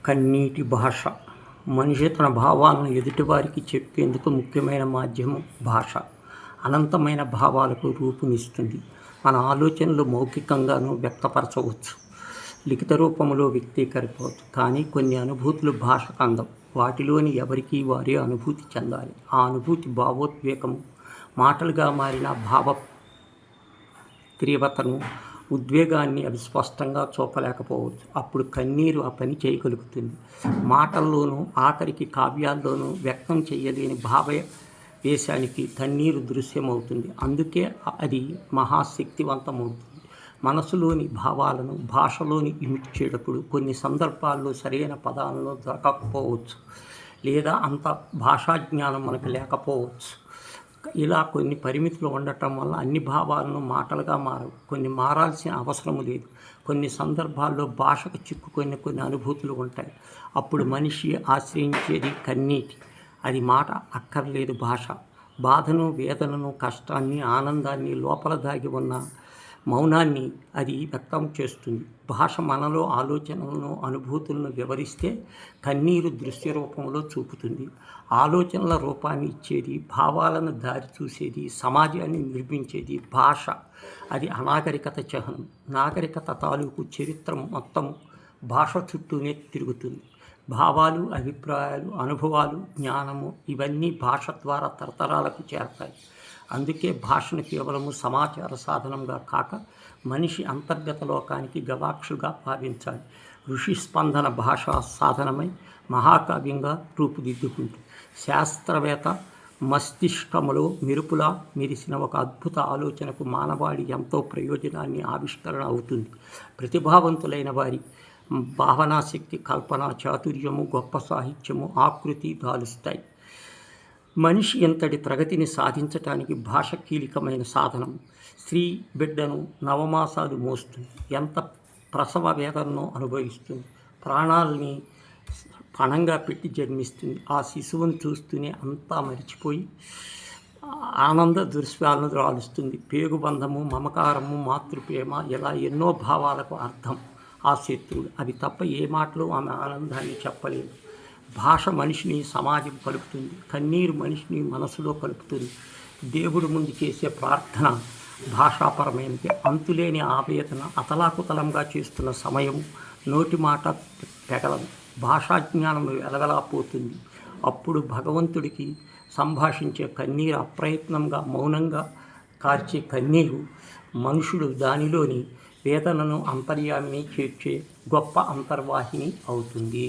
కన్నీటి భాష. మనిషి తన భావాలను ఎదుటివారికి చెప్పేందుకు ముఖ్యమైన మాధ్యమం భాష. అనంతమైన భావాలకు రూపునిస్తుంది. మన ఆలోచనలు మౌఖికంగానూ వ్యక్తపరచవచ్చు, లిఖిత రూపంలో వ్యక్తీకరించవచ్చు. కానీ కొన్ని అనుభూతులు భాషకు అందం. వాటిలోని ఎవరికి వారే అనుభూతి చెందాలి. ఆ అనుభూతి భావోద్వేగము మాటలుగా మారిన భావ తీవ్రతను, ఉద్వేగాన్ని అవి స్పష్టంగా చూపలేకపోవచ్చు. అప్పుడు కన్నీరు ఆ పని చేయగలుగుతుంది. మాటల్లోనూ ఆఖరికి కావ్యాల్లోనూ వ్యక్తం చేయలేని భావవేశానికి కన్నీరు దృశ్యమవుతుంది. అందుకే అది మహాశక్తివంతమవుతుంది. మనసులోని భావాలను భాషలోని ఇమిడ్చేటప్పుడు కొన్ని సందర్భాల్లో సరైన పదాలను దొరకకపోవచ్చు, లేదా అంత భాషాజ్ఞానం మనకు లేకపోవచ్చు. ఇలా కొన్ని పరిమితులు ఉండటం వల్ల అన్ని భావాలను మాటలుగా మారవు. కొన్ని మారాల్సిన అవసరం లేదు. కొన్ని సందర్భాల్లో భాషకు చిక్కుకొని కొన్ని అనుభూతులు ఉంటాయి. అప్పుడు మనిషి ఆశ్రయించేది కన్నీటి. అది మాట అక్కర్లేదు, భాష. బాధను, వేదనను, కష్టాన్ని, ఆనందాన్ని, లోపల దాగి ఉన్న మౌనాన్ని అది వ్యక్తం చేస్తుంది. భాష మనలో ఆలోచనలను, అనుభూతులను వివరిస్తే కన్నీరు దృశ్య రూపంలో చూపుతుంది. ఆలోచనల రూపాన్ని ఇచ్చేది, భావాలను దారి చూసేది, సమాజాన్ని నిర్మించేది భాష. అది అనాగరికత చిహ్నం. నాగరికత తాలూకు చరిత్ర మొత్తం భాష చుట్టూనే తిరుగుతుంది. భావాలు, అభిప్రాయాలు, అనుభవాలు, జ్ఞానము ఇవన్నీ భాష ద్వారా తరతరాలకు చేరతాయి. అందుకే భాషను కేవలము సమాచార సాధనంగా కాక మనిషి అంతర్గత లోకానికి గవాక్షుగా భావించాలి. ఋషి స్పందన భాషా సాధనమై మహాకావ్యంగా రూపుదిద్దుకుంటుంది. శాస్త్రవేత్త మస్తిష్కములో మెరుపులా మెరిసిన ఒక అద్భుత ఆలోచనకు మానవాళి ఎంతో ప్రయోజనాన్ని ఆవిష్కరణ అవుతుంది. ప్రతిభావంతులైన వారి భావనాశక్తి, కల్పన చాతుర్యము, గొప్ప సాహిత్యము, ఆకృతి దాలుస్తాయి. మనిషి ఎంతటి ప్రగతిని సాధించటానికి భాష కీలకమైన సాధనం. స్త్రీ బిడ్డను నవమాసాలు మోస్తుంది, ఎంత ప్రసవ వేదనను అనుభవిస్తుంది, ప్రాణాలని పణంగా పెట్టి జన్మిస్తుంది. ఆ శిశువును చూస్తూనే అంతా మరిచిపోయి ఆనంద దృశ్యాలను రాలుస్తుంది. పేగుబంధము, మమకారము, మాతృప్రేమ, ఇలా ఎన్నో భావాలకు అర్థం ఆ శత్రువులు. అవి తప్ప ఏ మాటలు ఆమె ఆనందాన్ని చెప్పలేదు. భాష మనిషిని సమాజం కలుపుతుంది. కన్నీరు మనిషిని మనసులో కలుపుతుంది. దేవుడి ముందు చేసే ప్రార్థన భాషాపరమైనది. అంతులేని ఆవేదన అతలాకుతలంగా చేస్తున్న సమయం నోటి మాట పెగలదు. భాషాజ్ఞానం వెలవెలాపోతుంది. అప్పుడు భగవంతుడికి సంభాషించే కన్నీరు అప్రయత్నంగా, మౌనంగా కార్చే కన్నీరు మనుషుడు దానిలోని వేదనను అంతర్యామిని చేర్చే గొప్ప అంతర్వాహిని అవుతుంది.